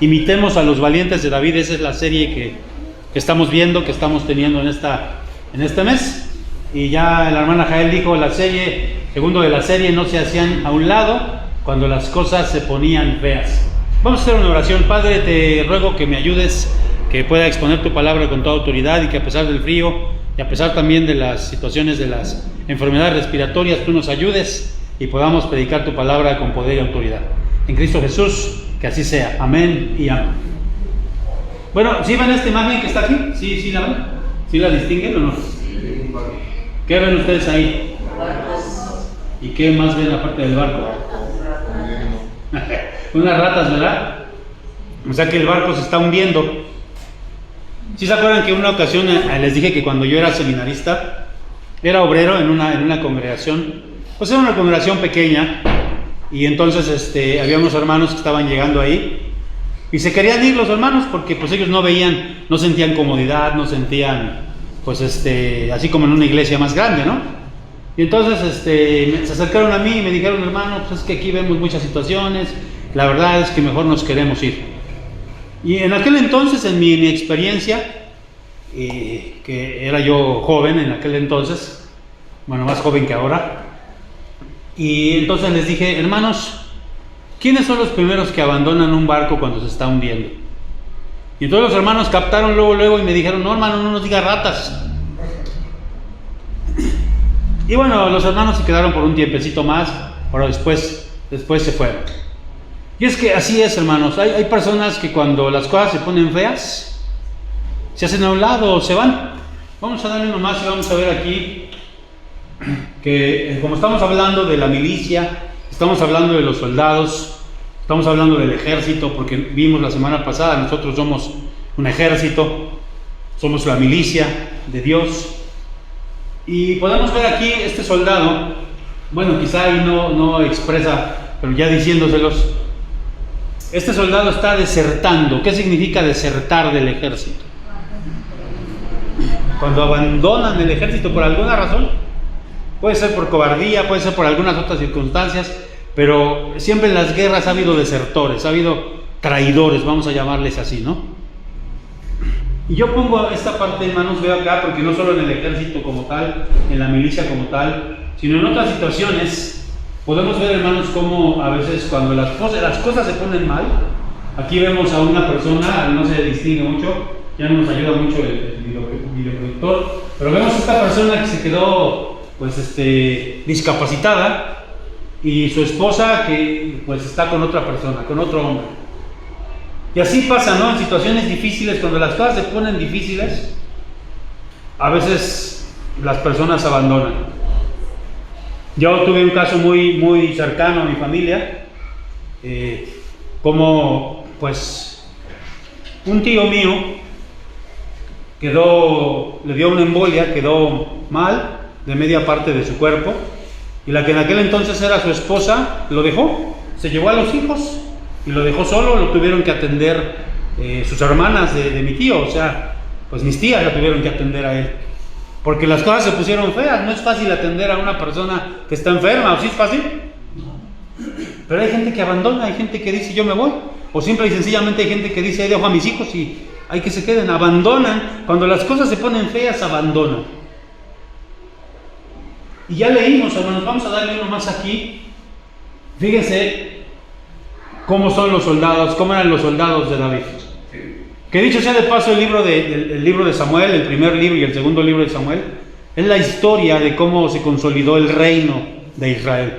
Imitemos a los valientes de David. Esa es la serie que estamos viendo, que estamos teniendo en este mes. Y ya la hermana Jael dijo, segundo de la serie, no se hacían a un lado cuando las cosas se ponían feas. Vamos a hacer una oración. Padre, te ruego que me ayudes, que pueda exponer tu palabra con toda autoridad, y que a pesar del frío y a pesar también de las situaciones de las enfermedades respiratorias, tú nos ayudes y podamos predicar tu palabra con poder y autoridad. En Cristo Jesús, que así sea. Amén y amén. Bueno, ¿sí ven esta imagen que está aquí? ¿Sí la ven? ¿Sí la distinguen o no? ¿Qué ven ustedes ahí? ¿Y qué más ven aparte del barco? Unas ratas, ¿verdad? O sea que el barco se está hundiendo. ¿Sí se acuerdan que en una ocasión les dije que cuando yo era seminarista, era obrero en una congregación? Pues era una congregación pequeña, y entonces había unos hermanos que estaban llegando ahí y se querían ir los hermanos porque pues ellos no sentían comodidad, no sentían pues así como en una iglesia más grande, ¿no? Y entonces se acercaron a mí y me dijeron: hermano, pues es que aquí vemos muchas situaciones, la verdad es que mejor nos queremos ir. Y en aquel entonces, en mi experiencia, que era yo joven en aquel entonces, bueno, más joven que ahora, y entonces les dije: hermanos, ¿quiénes son los primeros que abandonan un barco cuando se está hundiendo? Y entonces los hermanos captaron luego y me dijeron: no, hermano, no nos diga ratas. Y bueno, los hermanos se quedaron por un tiempecito más, pero después se fueron. Y es que así es, hermanos, hay personas que cuando las cosas se ponen feas, se hacen a un lado o se van. Vamos a darle uno más y vamos a ver aquí que como estamos hablando de la milicia, estamos hablando de los soldados, estamos hablando del ejército, porque vimos la semana pasada, nosotros somos un ejército, somos la milicia de Dios. Y podemos ver aquí este soldado, bueno, quizá ahí no expresa, pero ya diciéndoselos, este soldado está desertando. ¿Qué significa desertar del ejército? Cuando abandonan el ejército por alguna razón, puede ser por cobardía, puede ser por algunas otras circunstancias, pero siempre en las guerras ha habido desertores, ha habido traidores, vamos a llamarles así, ¿no? Y yo pongo esta parte, hermanos, veo acá, porque no solo en el ejército como tal, en la milicia como tal, sino en otras situaciones, podemos ver, hermanos, cómo a veces cuando las cosas se ponen mal, aquí vemos a una persona, no se distingue mucho, ya no nos ayuda mucho el videoproductor, pero vemos a esta persona que se quedó pues discapacitada, y su esposa que pues está con otra persona, con otro hombre. Y así pasa, ¿no? En situaciones difíciles, cuando las cosas se ponen difíciles, a veces las personas abandonan. Yo tuve un caso muy cercano a mi familia, como pues un tío mío le dio una embolia, quedó mal de media parte de su cuerpo, y la que en aquel entonces era su esposa lo dejó, se llevó a los hijos y lo dejó solo. Lo tuvieron que atender sus hermanas de mi tío, o sea, pues mis tías lo tuvieron que atender a él, porque las cosas se pusieron feas. No es fácil atender a una persona que está enferma, ¿o sí es fácil? Pero hay gente que abandona, hay gente que dice: yo me voy, o simple y sencillamente hay gente que dice: ahí dejo a mis hijos y hay que se queden. Abandonan, cuando las cosas se ponen feas, abandonan. Y ya leímos, hermanos, vamos a darle uno más aquí. Fíjense cómo son los soldados, cómo eran los soldados de David. Que dicho sea de paso, el libro de Samuel, el primer libro y el segundo libro de Samuel, es la historia de cómo se consolidó el reino de Israel.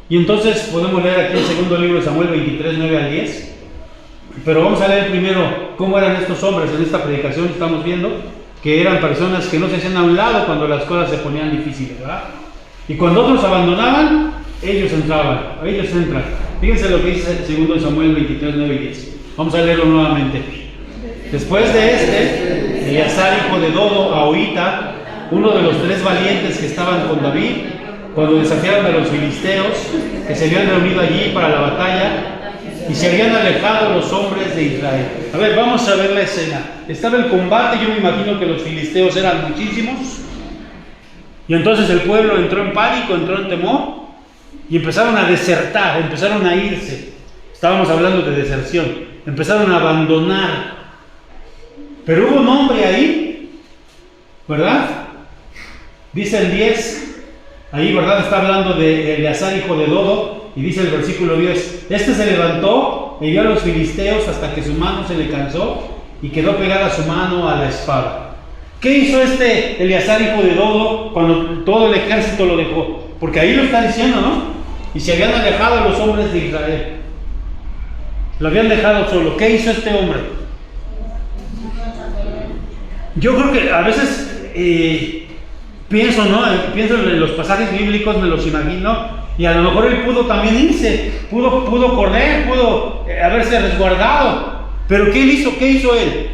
Y entonces podemos leer aquí el segundo libro de Samuel 23, 9 al 10. Pero vamos a leer primero cómo eran estos hombres. En esta predicación estamos viendo que eran personas que no se hacían a un lado cuando las cosas se ponían difíciles, ¿verdad? Y cuando otros abandonaban, ellos entran. Fíjense lo que dice el 2 Samuel 23, 9 y 10. Vamos a leerlo nuevamente. Después de Eleazar, hijo de Dodo, Ahoita, uno de los 3 valientes que estaban con David, cuando desafiaron a los filisteos, que se habían reunido allí para la batalla, y se habían alejado los hombres de Israel. A ver, vamos a ver la escena. Estaba el combate, yo me imagino que los filisteos eran muchísimos, y entonces el pueblo entró en pánico, entró en temor, y empezaron a desertar, empezaron a irse. Estábamos hablando de deserción. empezaron a abandonar. Pero hubo un hombre ahí, ¿verdad? Dice el 10, ahí, ¿verdad? Está hablando de Eleazar, hijo de Dodo, y dice el versículo 10, este se levantó e hirió a los filisteos hasta que su mano se le cansó y quedó pegada su mano a la espada. ¿Qué hizo este Eleazar, hijo de Dodo, cuando todo el ejército lo dejó? Porque ahí lo está diciendo, ¿no? Y se habían alejado los hombres de Israel. Lo habían dejado solo. ¿Qué hizo este hombre? Yo creo que a veces pienso, ¿no? Pienso en los pasajes bíblicos, me los imagino, y a lo mejor él pudo también irse, pudo correr, pudo haberse resguardado. Pero ¿qué él hizo? ¿Qué hizo él?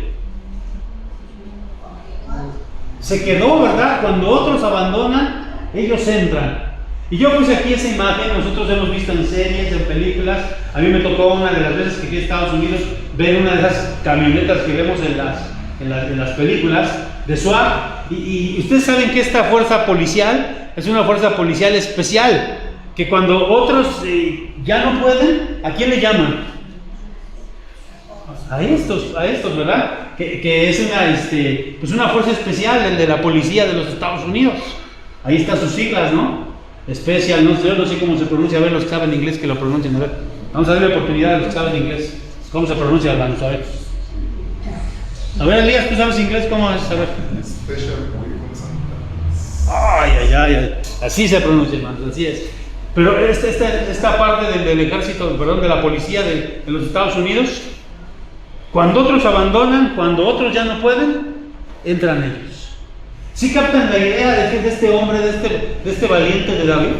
Se quedó, ¿verdad? Cuando otros abandonan, ellos entran. Y yo puse aquí esa imagen, nosotros hemos visto en series, en películas. A mí me tocó una de las veces que fui a Estados Unidos ver una de esas camionetas que vemos en las películas de SWAT. Y ustedes saben que esta fuerza policial es una fuerza policial especial, que cuando otros ya no pueden, ¿a quién le llaman? A estos, ¿verdad? Que es una fuerza especial, el de la policía de los Estados Unidos. Ahí están sus siglas, ¿no? Especial, no sé cómo se pronuncia. A ver, los que saben inglés que lo pronuncien. A ver, vamos a darle la oportunidad a los que saben inglés. ¿Cómo se pronuncia, hermanos? A ver, Elías, ¿tú sabes inglés? ¿Cómo es? A ver. Ay. Así se pronuncia, hermanos, así es. Pero esta parte del ejército, perdón, de la policía de los Estados Unidos, cuando otros abandonan, cuando otros ya no pueden, entran ellos. ¿Sí captan la idea de este hombre, de este valiente de David?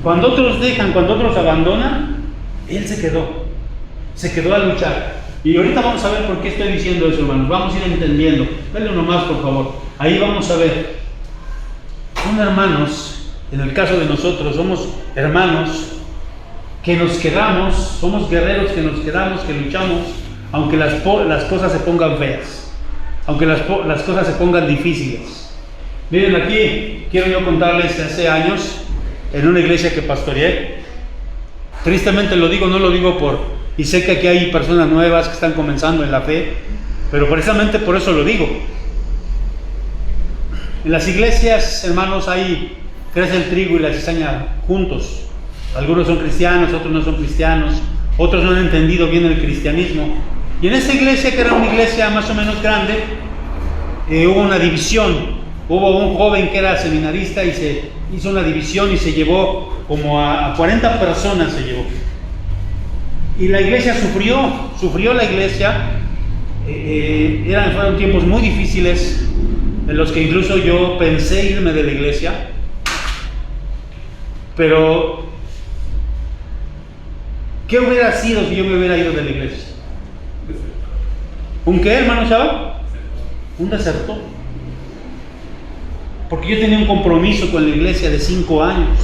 Cuando otros dejan, cuando otros abandonan, él se quedó a luchar. Y ahorita vamos a ver por qué estoy diciendo eso, hermanos. Vamos a ir entendiendo. Dale uno más, por favor. Ahí vamos a ver. Son hermanos, en el caso de nosotros, somos hermanos que nos quedamos, somos guerreros que nos quedamos, que luchamos, aunque las cosas se pongan feas. Aunque las cosas se pongan difíciles. Miren, aquí quiero yo contarles hace años, en una iglesia que pastoreé, tristemente lo digo, no lo digo y sé que aquí hay personas nuevas que están comenzando en la fe, pero precisamente por eso lo digo. En las iglesias, hermanos, ahí crece el trigo y la cizaña juntos. Algunos son cristianos, otros no son cristianos, otros no han entendido bien el cristianismo. Y en esta iglesia, que era una iglesia más o menos grande, hubo una división. Hubo un joven que era seminarista y se hizo una división y se llevó como a 40 personas se llevó. Y la iglesia sufrió la iglesia. Fueron tiempos muy difíciles en los que incluso yo pensé irme de la iglesia. Pero, ¿qué hubiera sido si yo me hubiera ido de la iglesia? ¿Un qué, hermano Chava? Un desertor. Porque yo tenía un compromiso con la iglesia de 5 años.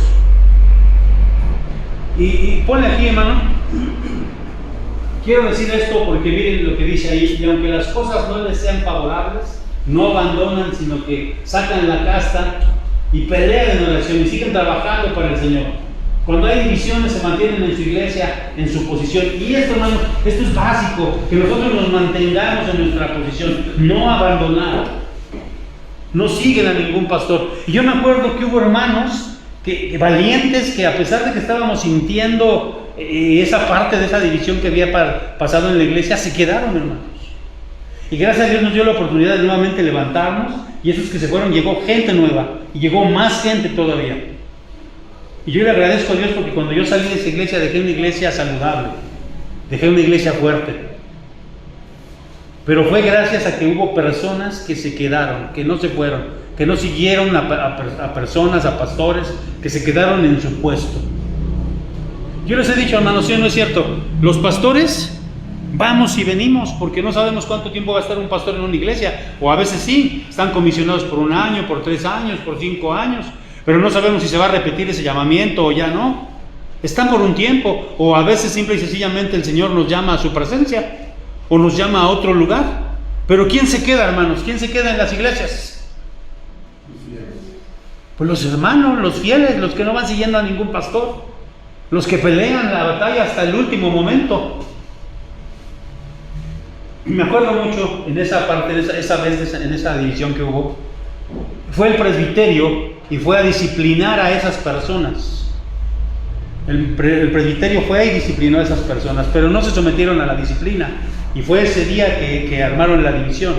Y ponle aquí, hermano. Quiero decir esto porque miren lo que dice ahí. Y aunque las cosas no les sean favorables, no abandonan, sino que sacan la casta y pelean en oración y siguen trabajando para el Señor. Cuando hay divisiones, se mantienen en su iglesia, en su posición. Y esto, hermano, esto es básico, que nosotros nos mantengamos en nuestra posición, no abandonar, no siguen a ningún pastor. Y yo me acuerdo que hubo hermanos que valientes, que a pesar de que estábamos sintiendo esa parte de esa división que había pasado en la iglesia, se quedaron, hermanos. Y gracias a Dios nos dio la oportunidad de nuevamente levantarnos, y esos que se fueron, llegó gente nueva, y llegó más gente todavía. Y yo le agradezco a Dios porque cuando yo salí de esa iglesia, dejé una iglesia saludable, dejé una iglesia fuerte. Pero fue gracias a que hubo personas que se quedaron, que no se fueron, que no siguieron a personas, a pastores, que se quedaron en su puesto. Yo les he dicho, hermanos, ¿sí o no es cierto? Los pastores vamos y venimos porque no sabemos cuánto tiempo va a estar un pastor en una iglesia, o a veces sí, están comisionados por 1 año, por 3 años, por 5 años. Pero no sabemos si se va a repetir ese llamamiento o ya no. Están por un tiempo, o a veces simple y sencillamente el Señor nos llama a su presencia, o nos llama a otro lugar. Pero ¿quién se queda, hermanos? ¿Quién se queda en las iglesias? Pues los hermanos, los fieles, los que no van siguiendo a ningún pastor, los que pelean la batalla hasta el último momento. me acuerdo mucho en esa parte, en esa división que hubo, fue el presbiterio y fue a disciplinar a esas personas. El presbiterio fue y disciplinó a esas personas, pero no se sometieron a la disciplina. Y fue ese día que armaron la división.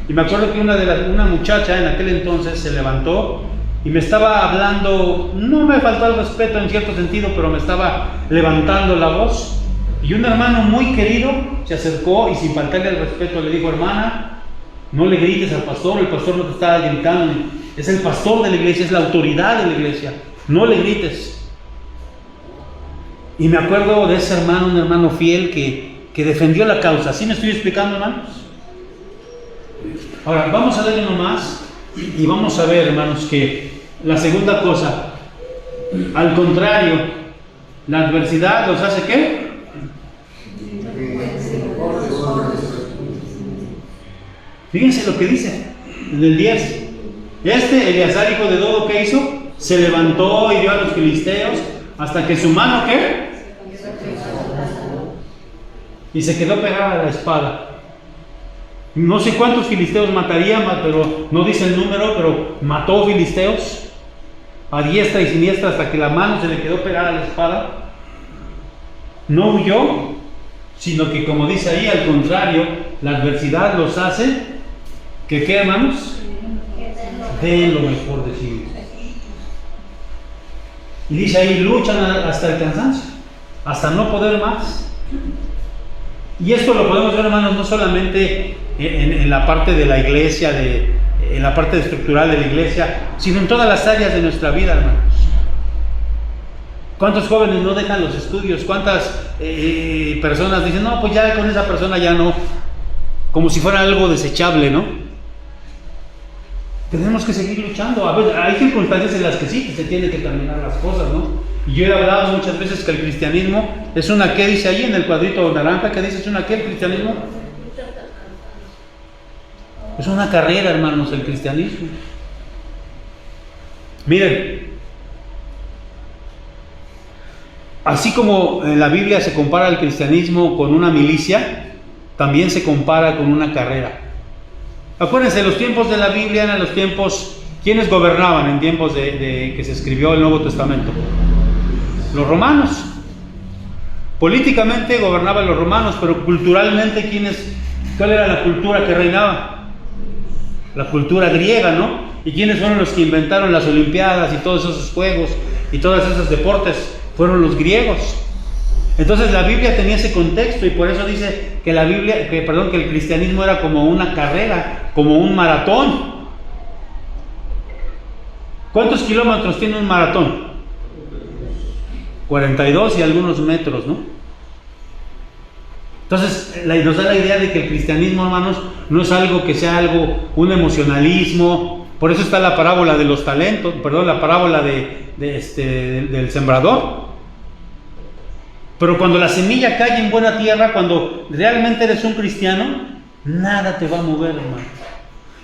Y me acuerdo que una muchacha en aquel entonces se levantó y me estaba hablando, no me faltó el respeto en cierto sentido, pero me estaba levantando la voz. Y un hermano muy querido se acercó y sin faltarle el respeto le dijo: hermana, no le grites al pastor, el pastor no te está gritando, es el pastor de la iglesia, es la autoridad de la iglesia, no le grites. Y me acuerdo de ese hermano, un hermano fiel que defendió la causa. ¿Sí me estoy explicando, hermanos? Ahora, vamos a darle uno más y vamos a ver, hermanos, que la segunda cosa, al contrario, la adversidad los hace ¿qué? Fíjense lo que dice en el 10. Eleazar, hijo de Dodo, ¿qué hizo? Se levantó y dio a los filisteos hasta que su mano ¿qué? Y se quedó pegada a la espada. No sé cuántos filisteos mataría, pero no dice el número, pero mató filisteos a diestra y siniestra hasta que la mano se le quedó pegada a la espada. No huyó, sino que, como dice ahí, al contrario, la adversidad los hace que, ¿qué, hermanos? Den lo mejor de sí mismos. Y dice ahí, luchan hasta el cansancio, hasta no poder más. Y esto lo podemos ver, hermanos, no solamente en la parte de la iglesia, en la parte estructural de la iglesia, sino en todas las áreas de nuestra vida, hermanos. ¿Cuántos jóvenes no dejan los estudios? ¿Cuántas personas dicen, no, pues ya con esa persona ya no? Como si fuera algo desechable, ¿no? Tenemos que seguir luchando. A ver, hay circunstancias en las que sí, que se tienen que terminar las cosas, ¿no? Y yo he hablado muchas veces que el cristianismo es una, ¿qué dice ahí en el cuadrito naranja? ¿Qué dice? ¿Es una qué el cristianismo? Es una carrera, hermanos, el cristianismo. Miren, así como en la Biblia se compara el cristianismo con una milicia, también se compara con una carrera. Acuérdense, los tiempos de la Biblia eran los tiempos, ¿quiénes gobernaban en tiempos de que se escribió el Nuevo Testamento? Los romanos. Políticamente gobernaban los romanos, pero culturalmente, ¿cuál era la cultura que reinaba? La cultura griega, ¿no? ¿Y quiénes fueron los que inventaron las Olimpiadas y todos esos juegos y todos esos deportes? Fueron los griegos. Entonces la Biblia tenía ese contexto y por eso dice que que el cristianismo era como una carrera, como un maratón. ¿Cuántos kilómetros tiene un maratón? 42 y algunos metros, ¿no? Entonces nos da la idea de que el cristianismo, hermanos, no es algo que sea un emocionalismo. Por eso está la parábola de los talentos, la parábola del sembrador. Pero cuando la semilla cae en buena tierra, cuando realmente eres un cristiano, nada te va a mover, hermano.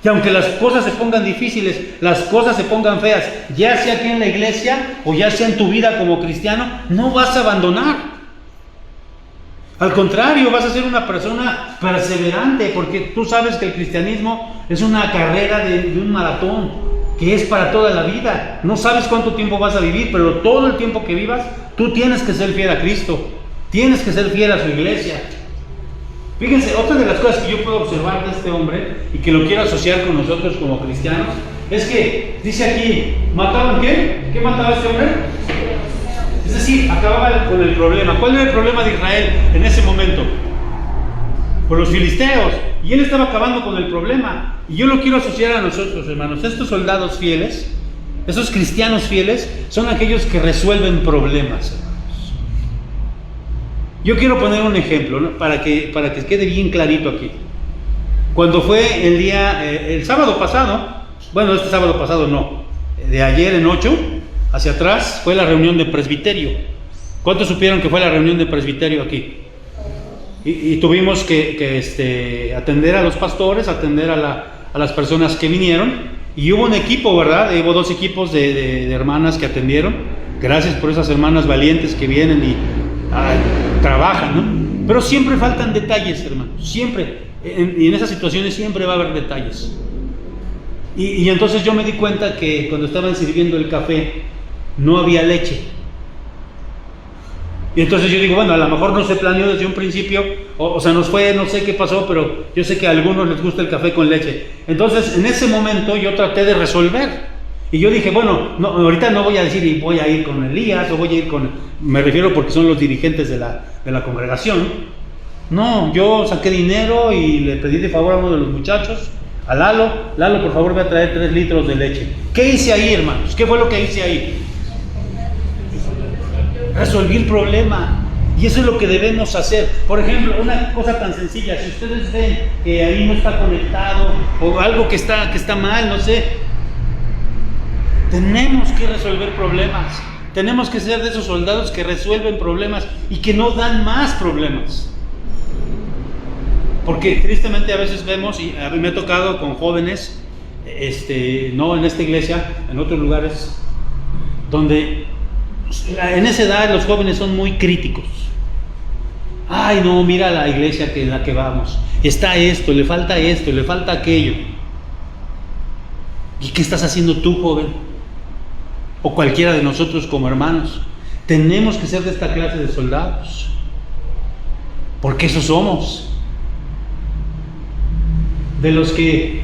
Y aunque las cosas se pongan difíciles, las cosas se pongan feas, ya sea aquí en la iglesia o ya sea en tu vida como cristiano, no vas a abandonar. Al contrario, vas a ser una persona perseverante, porque tú sabes que el cristianismo es una carrera de un maratón, que es para toda la vida. No sabes cuánto tiempo vas a vivir, pero todo el tiempo que vivas, tú tienes que ser fiel a Cristo, tienes que ser fiel a su iglesia. Fíjense, otra de las cosas que yo puedo observar de este hombre y que lo quiero asociar con nosotros como cristianos, es que dice aquí, ¿mataban qué? ¿Qué mataba este hombre? Es decir, acababa con el problema. ¿Cuál era el problema de Israel en ese momento? Por los filisteos. Y él estaba acabando con el problema. Y yo lo quiero asociar a nosotros, hermanos. Estos soldados fieles, esos cristianos fieles, son aquellos que resuelven problemas, hermanos. Yo quiero poner un ejemplo, ¿no? para que quede bien clarito aquí. Cuando fue el sábado pasado, bueno, este sábado pasado no, de ayer en 8, hacia atrás, fue la reunión de presbiterio. ¿Cuántos supieron que fue la reunión de presbiterio aquí? Y tuvimos que atender a los pastores, atender a las personas que vinieron, y hubo un equipo, ¿verdad? Hubo 2 equipos de hermanas que atendieron. Gracias por esas hermanas valientes que vienen y trabajan, ¿no? Pero siempre faltan detalles, hermanos, siempre. Y en esas situaciones siempre va a haber detalles. Y entonces yo me di cuenta que cuando estaban sirviendo el café no había leche. Y entonces yo digo, bueno, a lo mejor no se planeó desde un principio, o sea, nos fue, no sé qué pasó, pero yo sé que a algunos les gusta el café con leche. Entonces, en ese momento yo traté de resolver. Y yo dije, bueno, no, ahorita no voy a decir y voy a ir con Elías o voy a ir con... Me refiero porque son los dirigentes de la congregación. No, yo saqué dinero y le pedí de favor a uno de los muchachos, a Lalo, por favor ve a traer 3 litros de leche. ¿Qué hice ahí, hermanos? ¿Qué fue lo que hice ahí? Resolví el problema. Y eso es lo que debemos hacer. Por ejemplo, una cosa tan sencilla, si ustedes ven que ahí no está conectado o algo que está mal, no sé, tenemos que resolver problemas. Tenemos que ser de esos soldados que resuelven problemas y que no dan más problemas. Porque tristemente a veces vemos, y a mí me ha tocado con jóvenes, no en esta iglesia, en otros lugares, donde en esa edad los jóvenes son muy críticos. Ay, no, mira la iglesia en la que vamos. Está esto, le falta aquello. ¿Y qué estás haciendo tú, joven? O cualquiera de nosotros como hermanos. Tenemos que ser de esta clase de soldados. Porque eso somos. De los que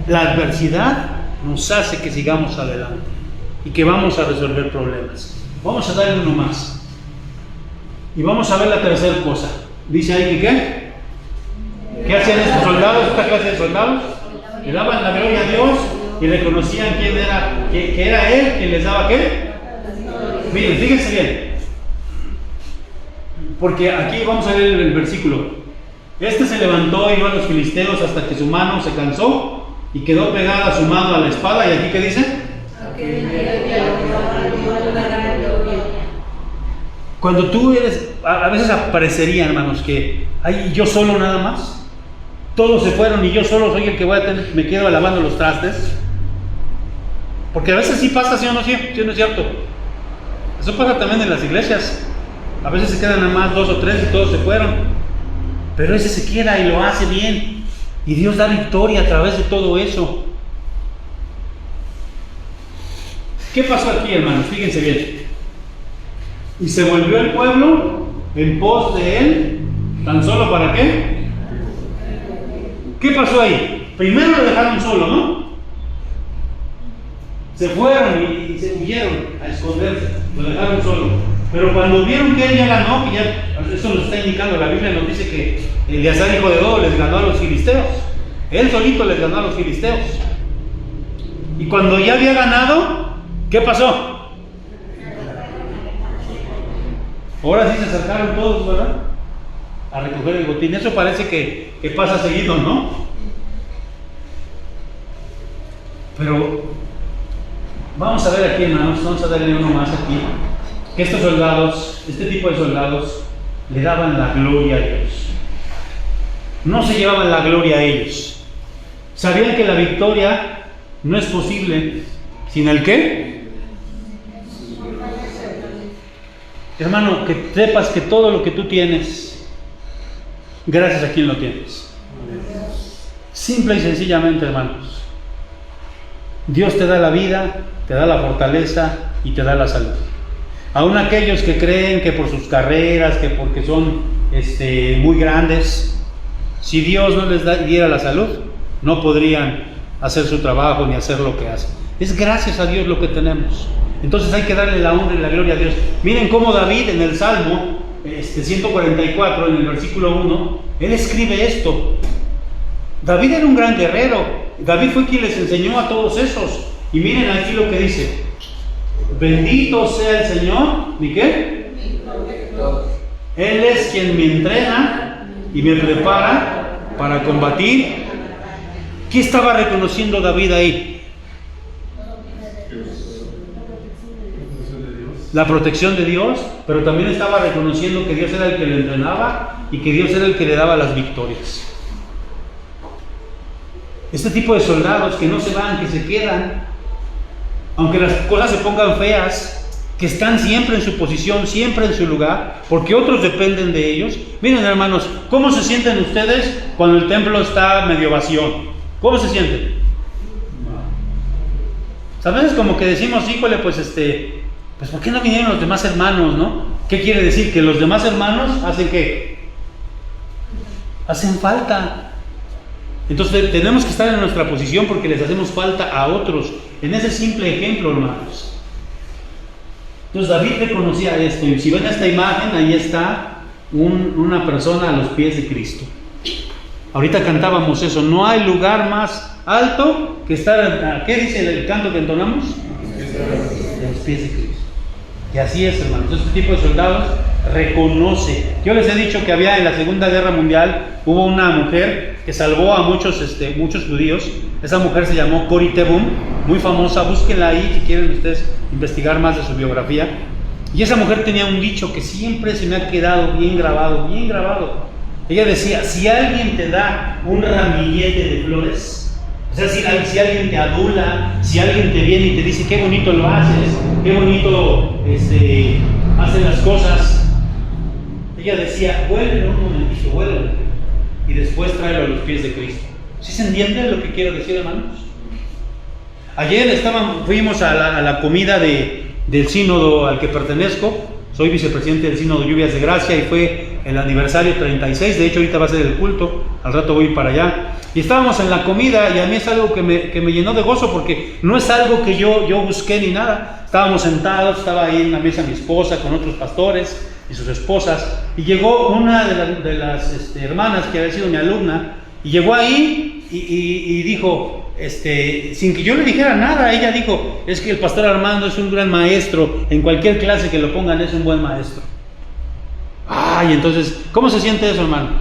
la adversidad nos hace que sigamos adelante y que vamos a resolver problemas. Vamos a darle uno más. Y vamos a ver la tercera cosa. Dice ahí que ¿qué? ¿Qué hacían estos soldados, esta clase de soldados? Le daban la gloria a Dios y reconocían quién era, que era Él quien les daba ¿qué? Miren, fíjense bien. Porque aquí vamos a ver el versículo. Se levantó y iba a los filisteos hasta que su mano se cansó y quedó pegada su mano a la espada. ¿Y aquí qué dice? Cuando tú eres, a veces aparecería, hermanos, que hay yo solo nada más. Todos se fueron y yo solo soy el que voy a tener, me quedo lavando los trastes. Porque a veces sí pasa, ¿sí o no, sí no es cierto? Eso pasa también en las iglesias. A veces se quedan nada más 2 o 3 y todos se fueron. Pero ese se queda y lo hace bien. Y Dios da victoria a través de todo eso. ¿Qué pasó aquí, hermanos? Fíjense bien. Y se volvió el pueblo en pos de él, ¿tan solo para qué? ¿Qué pasó ahí? Primero lo dejaron solo, ¿no? Se fueron y se huyeron a esconderse. Lo dejaron solo. Pero cuando vieron que él ya ganó, que ya, eso nos está indicando, la Biblia nos dice que Eleazar, hijo de Dodo, les ganó a los filisteos. Él solito les ganó a los filisteos. Y cuando ya había ganado, ¿qué pasó? Ahora sí se acercaron todos, ¿verdad? A recoger el botín. Eso parece que pasa seguido, ¿no? Pero vamos a ver aquí, hermanos, vamos a darle uno más aquí. Que estos soldados, este tipo de soldados, le daban la gloria a Dios. No se llevaban la gloria a ellos. Sabían que la victoria no es posible sin el ¿qué? Hermano, que sepas que todo lo que tú tienes, gracias a quien lo tienes. Simple y sencillamente, hermanos. Dios te da la vida, te da la fortaleza y te da la salud. Aún aquellos que creen que por sus carreras, que porque son muy grandes, si Dios no les diera la salud, no podrían hacer su trabajo ni hacer lo que hacen. Es gracias a Dios lo que tenemos. Entonces hay que darle la honra y la gloria a Dios. Miren cómo David en el Salmo 144, en el versículo 1, él escribe esto. David era un gran guerrero. David fue quien les enseñó a todos esos. Y miren aquí lo que dice: bendito sea el Señor, ¿y qué? Él es quien me entrena y me prepara para combatir. ¿Qué estaba reconociendo David ahí? La protección de Dios, pero también estaba reconociendo que Dios era el que le entrenaba y que Dios era el que le daba las victorias. Este tipo de soldados que no se van, que se quedan, aunque las cosas se pongan feas, que están siempre en su posición, siempre en su lugar, porque otros dependen de ellos. Miren, hermanos, ¿cómo se sienten ustedes cuando el templo está medio vacío? ¿Cómo se sienten? A veces como que decimos, híjole, pues ¿por qué no vinieron los demás hermanos, no? ¿Qué quiere decir? Que los demás hermanos hacen ¿qué? Hacen falta. Entonces tenemos que estar en nuestra posición porque les hacemos falta a otros. En ese simple ejemplo, hermanos. Entonces David reconocía esto, y si ven esta imagen, ahí está una persona a los pies de Cristo. Ahorita cantábamos eso, no hay lugar más alto que estar, ¿qué dice el canto que entonamos? A los pies de Cristo. Y así es, hermanos, este tipo de soldados reconoce. Yo les he dicho que había en la Segunda Guerra Mundial, hubo una mujer que salvó a muchos judíos. Esa mujer se llamó Corrie ten Boom, muy famosa, búsquenla ahí si quieren ustedes investigar más de su biografía. Y esa mujer tenía un dicho que siempre se me ha quedado bien grabado, bien grabado. Ella decía, si alguien te da un ramillete de flores, o sea, si alguien te adula, si alguien te viene y te dice, qué bonito lo haces, qué bonito haces las cosas, ella decía, huélelo un momentito, huélelo, y después tráelo a los pies de Cristo. ¿Sí se entiende lo que quiero decir, hermanos? Ayer fuimos a la comida del sínodo al que pertenezco. Soy vicepresidente del sínodo Lluvias de Gracia y fue el aniversario 36. De hecho, ahorita va a ser el culto. Al rato voy para allá. Y estábamos en la comida y a mí es algo que me llenó de gozo porque no es algo que yo busqué ni nada. Estábamos sentados, estaba ahí en la mesa mi esposa con otros pastores y sus esposas. Y llegó una de las hermanas que había sido mi alumna y llegó ahí y dijo... sin que yo le dijera nada, ella dijo, es que el pastor Armando es un gran maestro, en cualquier clase que lo pongan es un buen maestro. Ay, entonces, ¿cómo se siente eso, hermanos?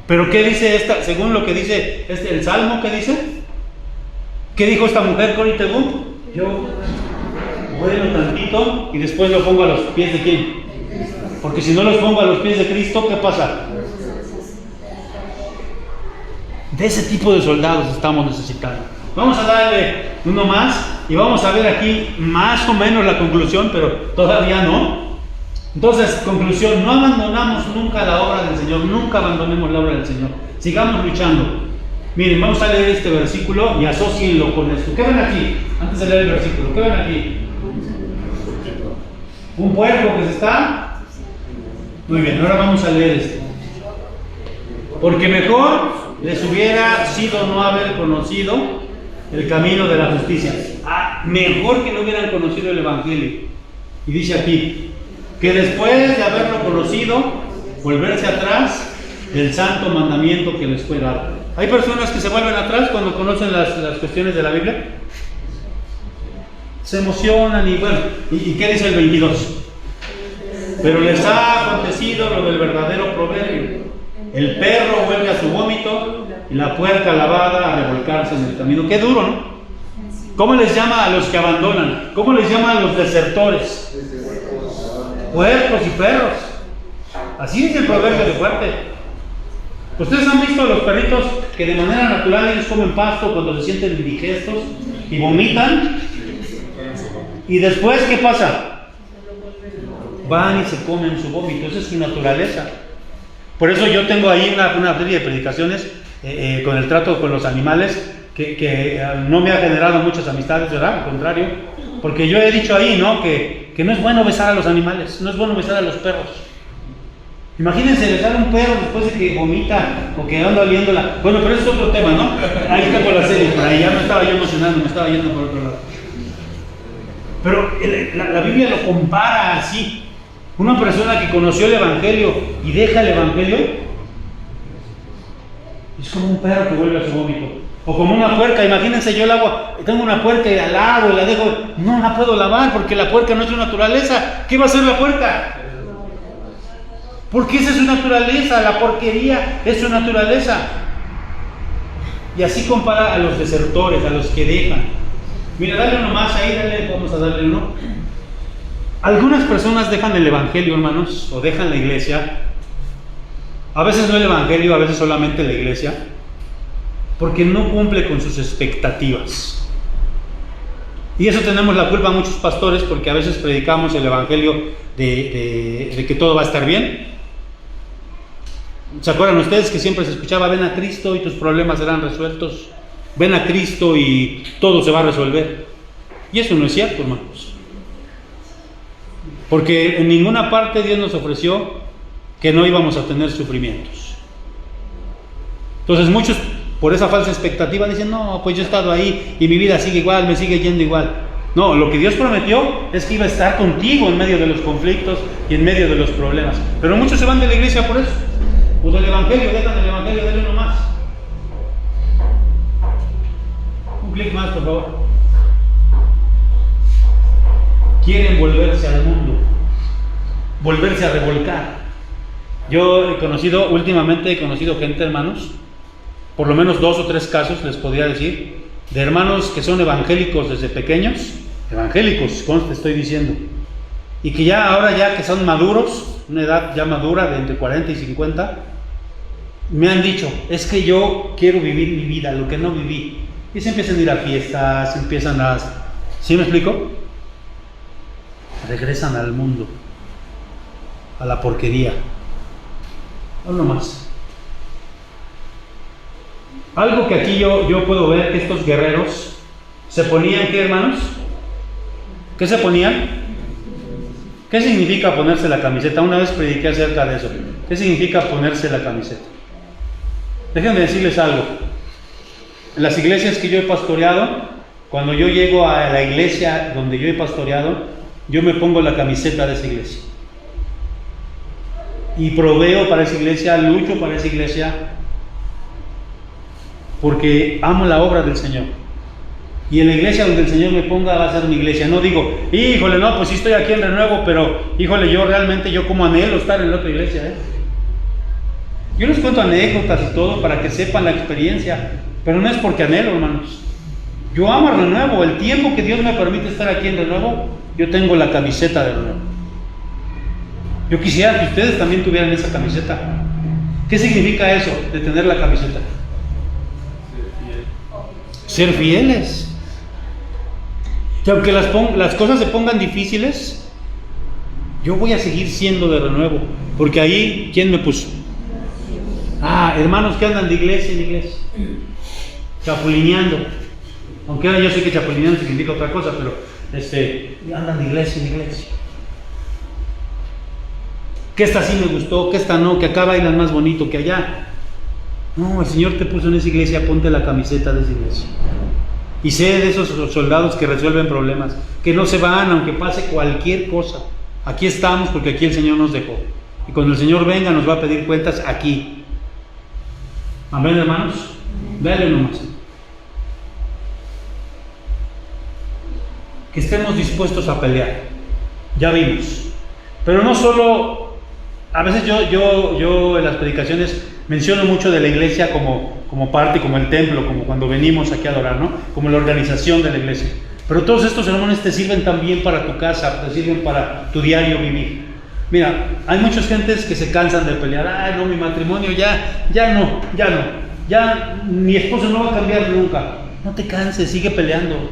Pero ¿qué dice según lo que dice el Salmo? ¿Qué dice? ¿Qué dijo esta mujer, Corrie ten Boom? Yo vuelo tantito y después lo pongo a los pies de ¿quién? Porque si no los pongo a los pies de Cristo, ¿qué pasa? De ese tipo de soldados estamos necesitando. Vamos a darle uno más y vamos a ver aquí más o menos la conclusión, pero todavía no. Entonces, conclusión, no abandonamos nunca la obra del Señor, nunca abandonemos la obra del Señor. Sigamos luchando. Miren, vamos a leer este versículo y asócienlo con esto. ¿Qué ven aquí? Antes de leer el versículo, ¿qué ven aquí? ¿Un puerco que se está? Muy bien, ahora vamos a leer esto. Porque mejor les hubiera sido no haber conocido el camino de la justicia. Mejor que no hubieran conocido el Evangelio. Y dice aquí, que después de haberlo conocido, volverse atrás del santo mandamiento que les fue dado. Hay personas que se vuelven atrás cuando conocen las cuestiones de la Biblia. Se emocionan y bueno, ¿y qué dice el 22? Pero les ha acontecido lo del verdadero proverbio. El perro vuelve a su vómito y la puerca lavada a revolcarse en el camino. Qué duro, ¿no? ¿Cómo les llama a los que abandonan? ¿Cómo les llama a los desertores? Puercos y perros. Así es el proverbio de fuerte. ¿Ustedes han visto a los perritos que de manera natural ellos comen pasto cuando se sienten indigestos y vomitan? Y después, ¿qué pasa? Van y se comen su vómito. Esa es su naturaleza. Por eso yo tengo ahí una serie de predicaciones con el trato con los animales que no me ha generado muchas amistades, ¿verdad? Al contrario, porque yo he dicho ahí, ¿no? Que no es bueno besar a los animales, no es bueno besar a los perros. Imagínense besar a un perro después de que vomita o que anda oliéndola. Bueno, pero eso es otro tema, ¿no? Ahí está por la serie, por ahí ya me estaba yo emocionando, me estaba yendo por otro lado. Pero la Biblia lo compara así. Una persona que conoció el Evangelio y deja el Evangelio es como un perro que vuelve a su vómito. O como una puerca. Imagínense, yo el agua, tengo una puerca y la lavo y la dejo, no la puedo lavar porque la puerca no es su naturaleza. ¿Qué va a hacer la puerca? Porque esa es su naturaleza, la porquería es su naturaleza. Y así compara a los desertores, a los que dejan. Mira, dale uno más ahí, vamos a darle uno. Algunas personas dejan el Evangelio, hermanos, o dejan la iglesia. A veces no el Evangelio, a veces solamente la iglesia, porque no cumple con sus expectativas. Y eso tenemos la culpa muchos pastores, porque a veces predicamos el evangelio de que todo va a estar bien. ¿Se acuerdan ustedes que siempre se escuchaba: ven a Cristo y tus problemas serán resueltos? Ven a Cristo y todo se va a resolver. Y eso no es cierto, hermanos. Porque en ninguna parte Dios nos ofreció que no íbamos a tener sufrimientos. Entonces muchos, por esa falsa expectativa, dicen: no, pues yo he estado ahí y mi vida sigue igual, me sigue yendo igual. No, lo que Dios prometió es que iba a estar contigo en medio de los conflictos y en medio de los problemas. Pero muchos se van de la iglesia por eso. Pues del evangelio, dejan el evangelio, denle uno más. Un clic más, por favor. Quieren volverse al mundo, volverse a revolcar. Yo últimamente he conocido gente, hermanos, por lo menos 2 o 3 casos les podría decir, de hermanos que son evangélicos desde pequeños, evangélicos, conste, estoy diciendo, y que ahora que son maduros, una edad ya madura de entre 40 y 50, me han dicho: es que yo quiero vivir mi vida, lo que no viví. Y se empiezan a ir a fiestas, ¿sí me explico? Regresan al mundo, a la porquería. No más. Algo que aquí yo puedo ver, que estos guerreros se ponían, ¿qué, hermanos? ¿Qué se ponían? ¿Qué significa ponerse la camiseta? Una vez prediqué acerca de eso. ¿Qué significa ponerse la camiseta? Déjenme decirles algo. En las iglesias que yo he pastoreado, cuando yo llego a la iglesia donde yo he pastoreado, yo me pongo la camiseta de esa iglesia. Y proveo para esa iglesia, lucho para esa iglesia, porque amo la obra del Señor. Y en la iglesia donde el Señor me ponga va a ser mi iglesia. No digo: híjole, no, pues sí estoy aquí en Renuevo, pero híjole, yo como anhelo estar en la otra iglesia, Yo les cuento anécdotas y todo para que sepan la experiencia, pero no es porque anhelo, hermanos. Yo amo a Renuevo. El tiempo que Dios me permite estar aquí en Renuevo, yo tengo la camiseta de Renuevo. Yo quisiera que ustedes también tuvieran esa camiseta. ¿Qué significa eso de tener la camiseta? Ser fieles. Que aunque las cosas se pongan difíciles, yo voy a seguir siendo de Renuevo. Porque ahí, ¿quién me puso? Hermanos que andan de iglesia en iglesia, chapulineando. Aunque ahora yo sé que chapulineando significa otra cosa, pero andan de iglesia en iglesia. Que esta sí me gustó, que esta no, que acá bailan más bonito que allá. No, el Señor te puso en esa iglesia, ponte la camiseta de esa iglesia. Y sé de esos soldados que resuelven problemas, que no se van aunque pase cualquier cosa. Aquí estamos porque aquí el Señor nos dejó. Y cuando el Señor venga nos va a pedir cuentas aquí. Amén, hermanos. Dale nomás. Que estemos dispuestos a pelear. Ya vimos. Pero no solo. A veces yo en las predicaciones menciono mucho de la iglesia como parte, como el templo, como cuando venimos aquí a adorar, ¿no? Como la organización de la iglesia. Pero todos estos sermones te sirven también para tu casa, te sirven para tu diario vivir. Mira, hay muchas gentes que se cansan de pelear. Ay, no, mi matrimonio ya no. Ya mi esposo no va a cambiar nunca. No te canses, sigue peleando.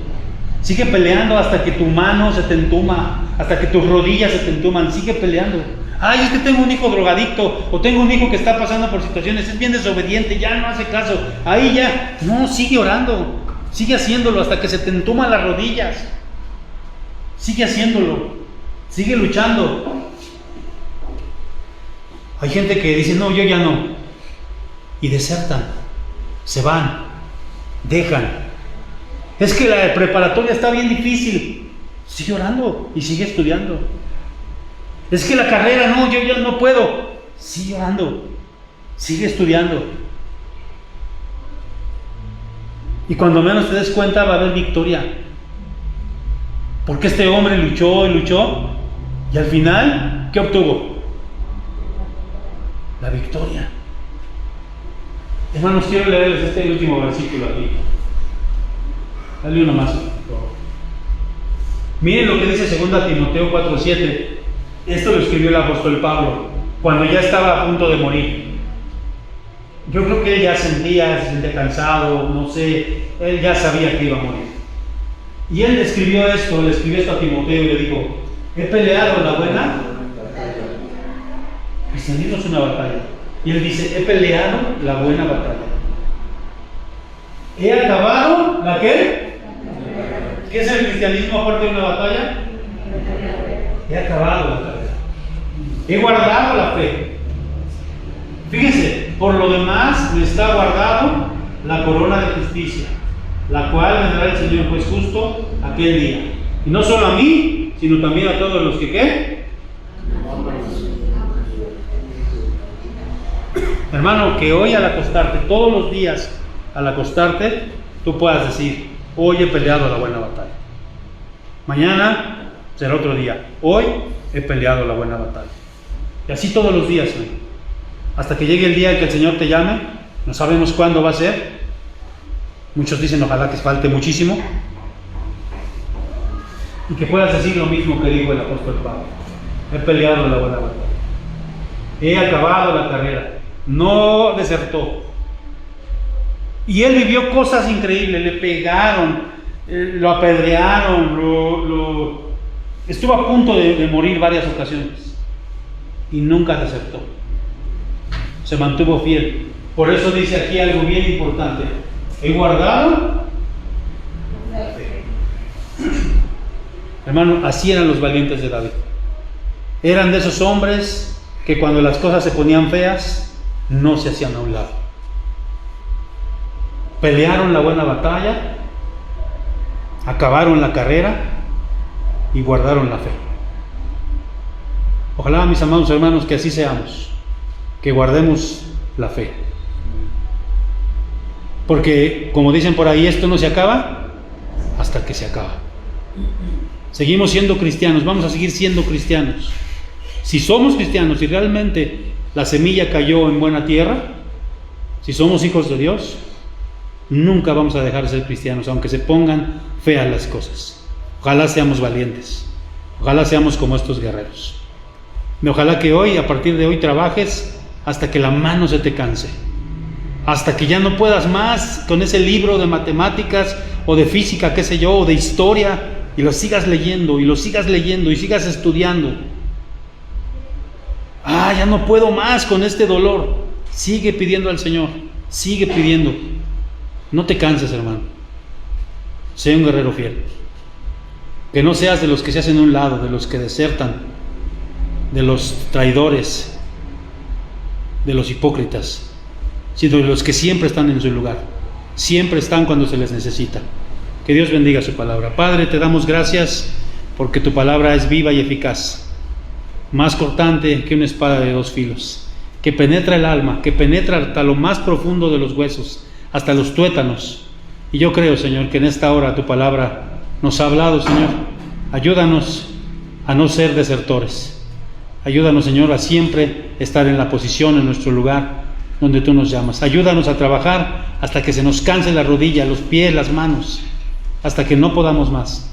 Sigue peleando hasta que tu mano se te entuma, hasta que tus rodillas se te entuman. Sigue peleando. Ay, es que tengo un hijo drogadicto, o tengo un hijo que está pasando por situaciones, es bien desobediente, ya no hace caso. Ahí ya, no, sigue orando, sigue haciéndolo hasta que se te entuman las rodillas. Sigue haciéndolo, sigue luchando. Hay gente que dice: no, yo ya no. Y desertan, se van, dejan. Es que la preparatoria está bien difícil. Sigue orando y sigue estudiando. Es que la carrera, no, yo ya no puedo. Sigue orando, sigue estudiando. Y cuando menos te des cuenta va a haber victoria. Porque este hombre luchó y luchó, y al final, ¿qué obtuvo? La victoria. Hermanos, quiero leerles este último versículo aquí. Dale uno más. Miren lo que dice 2 Timoteo 4:7. Esto lo escribió el apóstol Pablo cuando ya estaba a punto de morir. Yo creo que él ya se sentía cansado, no sé, él ya sabía que iba a morir. Y él le escribió esto a Timoteo y le dijo: he peleado la buena. El cristianismo es una batalla. Y él dice: he peleado la buena batalla. He acabado la ¿qué? ¿Qué es el cristianismo aparte de una batalla? He acabado la carrera. He guardado la fe. Fíjense, por lo demás me está guardado la corona de justicia, la cual me dará el Señor juez justo aquel día. Y no solo a mí, sino también a todos los que ¿qué? Hermano, que hoy al acostarte, todos los días al acostarte, tú puedas decir: hoy he peleado la buena batalla. Mañana será otro día. Hoy he peleado la buena batalla. Y así todos los días, ¿no? Hasta que llegue el día en que el Señor te llame. No sabemos cuándo va a ser. Muchos dicen: ojalá que falte muchísimo. Y que puedas decir lo mismo que dijo el apóstol Pablo: he peleado la buena batalla. He acabado la carrera. No desertó. Y él vivió cosas increíbles. Le pegaron, lo apedrearon, estuvo a punto de morir varias ocasiones. Y nunca desertó. Se mantuvo fiel. Por eso dice aquí algo bien importante: he guardado la fe. Hermano, así eran los valientes de David. Eran de esos hombres que cuando las cosas se ponían feas, no se hacían a un lado. Pelearon la buena batalla, acabaron la carrera y guardaron la fe. Ojalá, mis amados hermanos, que así seamos, que guardemos la fe. Porque, como dicen por ahí, esto no se acaba hasta que se acaba. Seguimos siendo cristianos, vamos a seguir siendo cristianos. Si somos cristianos, si realmente la semilla cayó en buena tierra, si somos hijos de Dios, nunca vamos a dejar de ser cristianos, aunque se pongan feas las cosas. Ojalá seamos valientes, ojalá seamos como estos guerreros. Ojalá que hoy, a partir de hoy, trabajes hasta que la mano se te canse, hasta que ya no puedas más con ese libro de matemáticas o de física, qué sé yo, o de historia, y lo sigas leyendo y lo sigas leyendo y sigas estudiando. Ya no puedo más con este dolor. Sigue pidiendo al Señor, sigue pidiendo. No te canses, hermano. Sé un guerrero fiel. Que no seas de los que se hacen a un lado, de los que desertan, de los traidores, de los hipócritas, sino de los que siempre están en su lugar, siempre están cuando se les necesita. Que Dios bendiga su palabra. Padre, te damos gracias porque tu palabra es viva y eficaz, más cortante que una espada de dos filos, que penetra el alma, que penetra hasta lo más profundo de los huesos, hasta los tuétanos. Y yo creo, Señor, que en esta hora tu palabra nos ha hablado, Señor. Ayúdanos a no ser desertores. Ayúdanos, Señor, a siempre estar en la posición, en nuestro lugar donde tú nos llamas. Ayúdanos a trabajar hasta que se nos canse la rodilla, los pies, las manos, hasta que no podamos más,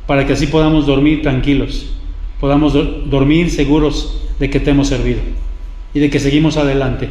para que así podamos dormir tranquilos, podamos dormir seguros de que te hemos servido y de que seguimos adelante